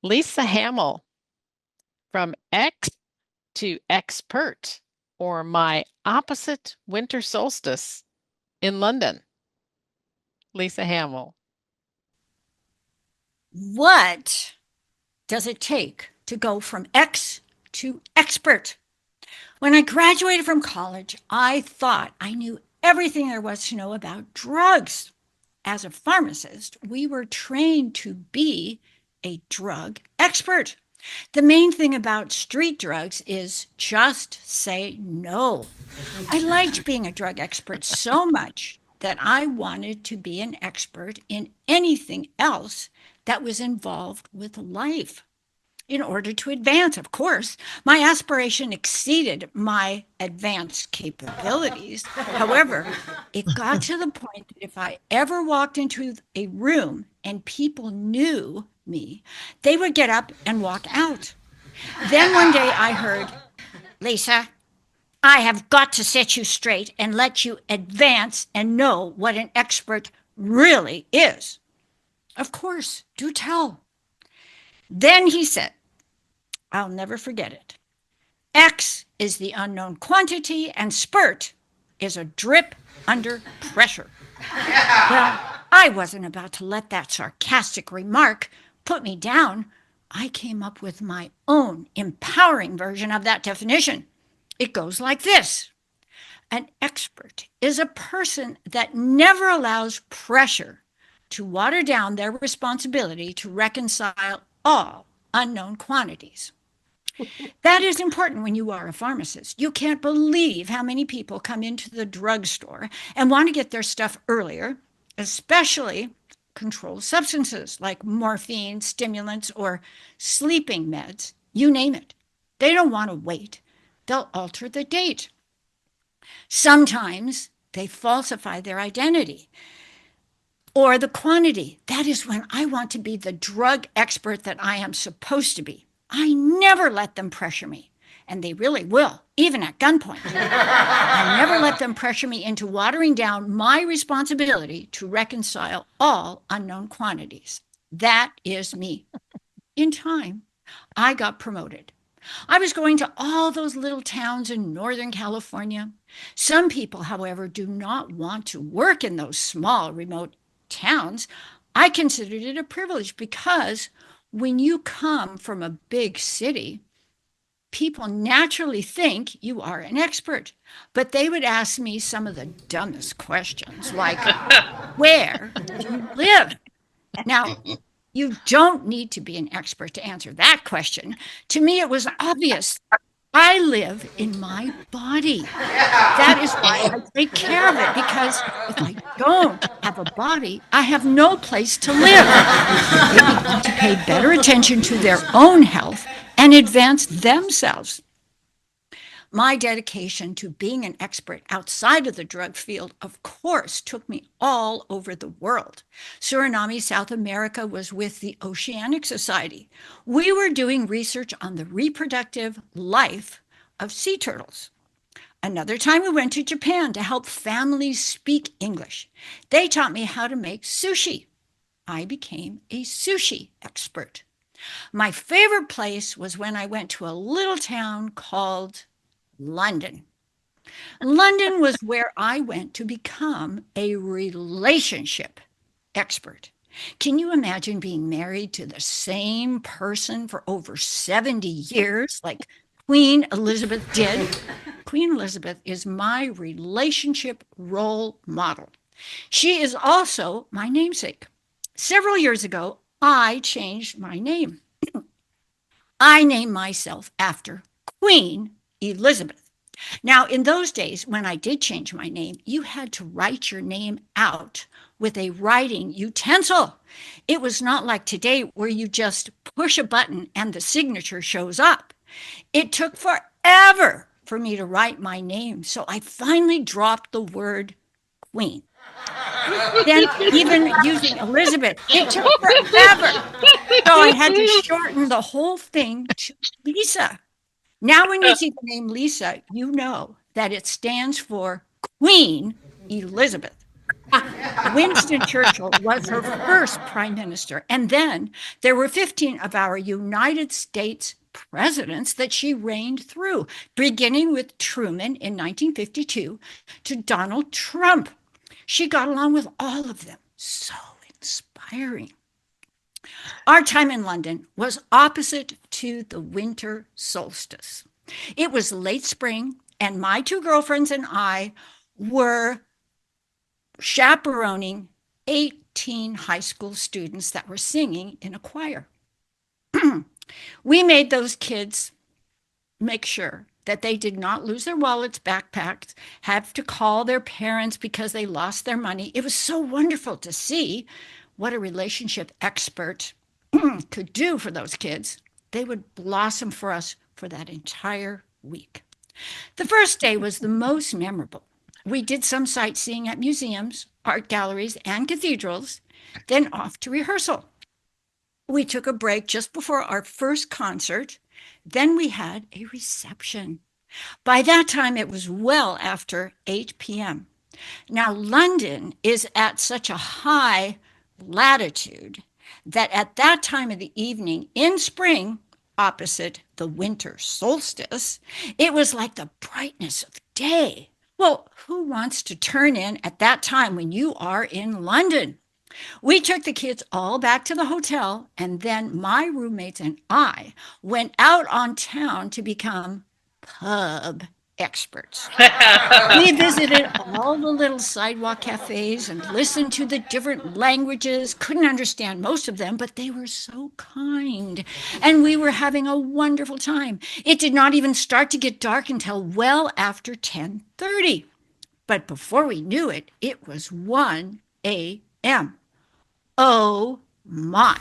Lisa Hamil from X to ExPert, or my opposite winter solstice in London. Lisa Hamil. What does it take to go from X to ExPert? When I graduated from college, I thought I knew everything there was to know about drugs. As a pharmacist, we were trained to be a drug expert. The main thing about street drugs is just say no. I liked being a drug expert so much that I wanted to be an expert in anything else that was involved with life. In order to advance, of course, my aspiration exceeded my advanced capabilities. However, it got to the point that if I ever walked into a room and people knew me, they would get up and walk out. Then one day I heard, Lisa, I have got to set you straight and let you advance and know what an expert really is. Of course, do tell. Then he said, I'll never forget it. X is the unknown quantity, and spurt is a drip under pressure. Well, I wasn't about to let that sarcastic remark put me down. I came up with my own empowering version of that definition. It goes like this: an expert is a person that never allows pressure to water down their responsibility to reconcile all unknown quantities. That is important when you are a pharmacist. You can't believe how many people come into the drugstore and want to get their stuff earlier, especially controlled substances like morphine, stimulants, or sleeping meds. You name it. They don't want to wait. They'll alter the date. Sometimes they falsify their identity or the quantity. That is when I want to be the drug expert that I am supposed to be. I never let them pressure me, and they really will, even at gunpoint. I never let them pressure me into watering down my responsibility to reconcile all unknown quantities. That is me. In time, I got promoted. I was going to all those little towns in Northern California. Some people, however, do not want to work in those small, remote towns. I considered it a privilege because when you come from a big city, people naturally think you are an expert, but they would ask me some of the dumbest questions, like, where do you live? Now, you don't need to be an expert to answer that question. To me, it was obvious. I live in my body. That is why I take care of it, because if I don't have a body, I have no place to live. They begin to pay better attention to their own health and advance themselves. My dedication to being an expert outside of the drug field, of course, took me all over the world. Suriname, South America, was with the Oceanic Society. We were doing research on the reproductive life of sea turtles. Another time we went to Japan to help families speak English. They taught me how to make sushi. I became a sushi expert. My favorite place was when I went to a little town called London. London was where I went to become a relationship expert. Can you imagine being married to the same person for over 70 years, like Queen Elizabeth did? Queen Elizabeth is my relationship role model. She is also my namesake. Several years ago, I changed my name. I named myself after Queen Elizabeth. Now, in those days, when I did change my name, you had to write your name out with a writing utensil. It was not like today where you just push a button and the signature shows up. It took forever for me to write my name, so I finally dropped the word queen. Then, even using Elizabeth, it took forever. So I had to shorten the whole thing to Lisa. Now, when you see the name Lisa, you know that it stands for Queen Elizabeth. Winston Churchill was her first prime minister. And then there were 15 of our United States presidents that she reigned through, beginning with Truman in 1952 to Donald Trump. She got along with all of them. So inspiring. Our time in London was opposite to the winter solstice. It was late spring, and my two girlfriends and I were chaperoning 18 high school students that were singing in a choir. We made those kids make sure that they did not lose their wallets, backpacks, have to call their parents because they lost their money. It was so wonderful to see what a relationship expert could do for those kids. They would blossom for us for that entire week. The first day was the most memorable. We did some sightseeing at museums, art galleries, and cathedrals, then off to rehearsal. We took a break just before our first concert. Then we had a reception. By that time, it was well after 8 p.m. Now, London is at such a high latitude that at that time of the evening in spring, opposite the winter solstice, it was like the brightness of day. Well, who wants to turn in at that time when you are in London? We took the kids all back to the hotel, and then my roommates and I went out on town to become pub experts. We visited all the little sidewalk cafes and listened to the different languages. Couldn't understand most of them, but they were so kind. And we were having a wonderful time. It did not even start to get dark until well after 10:30. But before we knew it, it was 1 a.m. Oh my.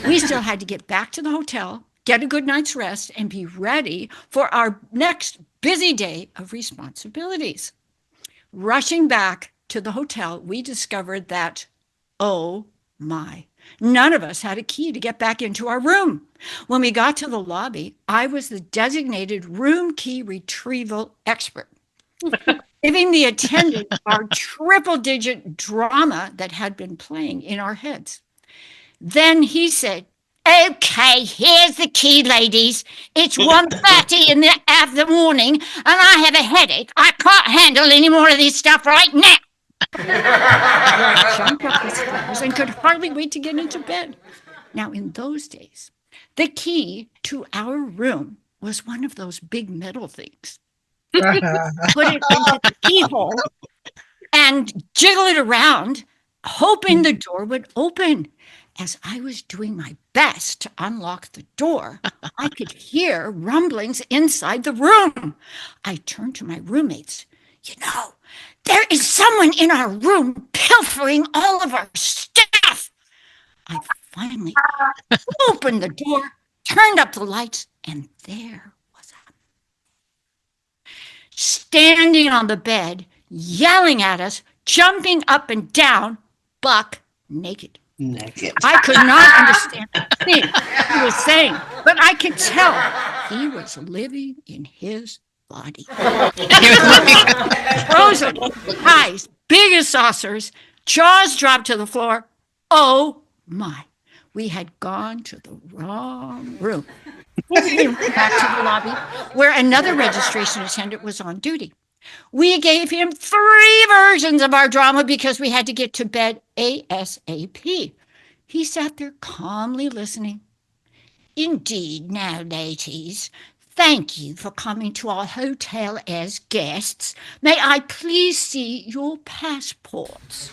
We still had to get back to the hotel, get a good night's rest, and be ready for our next busy day of responsibilities. Rushing back to the hotel, we discovered that, oh my, none of us had a key to get back into our room. When we got to the lobby, I was the designated room key retrieval expert, giving the attendant our triple digit drama that had been playing in our heads. Then he said, "Okay, here's the key, ladies. It's 1:30 in the morning, and I have a headache. I can't handle any more of this stuff right now." I jumped up the stairs and could hardly wait to get into bed. Now, in those days, the key to our room was one of those big metal things. Put it into the keyhole and jiggle it around, hoping the door would open. As I was doing my best to unlock the door, I could hear rumblings inside the room. I turned to my roommates. There is someone in our room pilfering all of our stuff. I finally opened the door, turned up the lights, and there was a standing on the bed, yelling at us, jumping up and down, buck naked. I could not understand a thing he was saying, but I could tell he was living in his body. Frozen, eyes big as saucers, jaws dropped to the floor. Oh my, we had gone to the wrong room. We went back to the lobby where another registration attendant was on duty. We gave him 3 versions of our drama because we had to get to bed ASAP. He sat there calmly listening. "Indeed, now, ladies, thank you for coming to our hotel as guests. May I please see your passports?"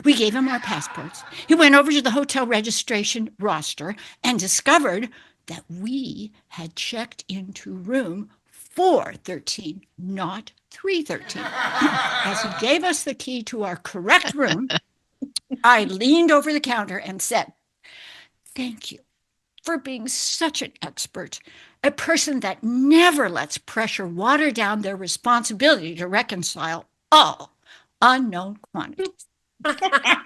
We gave him our passports. He went over to the hotel registration roster and discovered that we had checked into room 413, not 313. As he gave us the key to our correct room, I leaned over the counter and said, "Thank you for being such an expert, a person that never lets pressure water down their responsibility to reconcile all unknown quantities."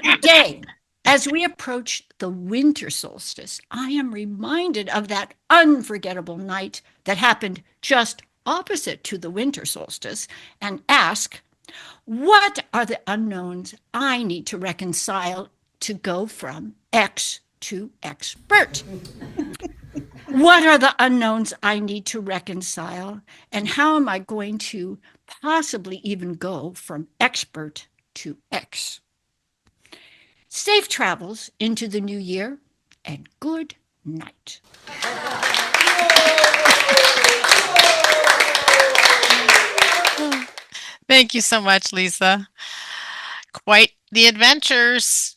Today, as we approach the winter solstice, I am reminded of that unforgettable night that happened just opposite to the winter solstice and ask, What are the unknowns I need to reconcile to go from X to ExPert? What are the unknowns I need to reconcile? And how am I going to possibly even go from ExPert to X? Safe travels into the new year and good night. Thank you so much, Lisa. Quite the adventures.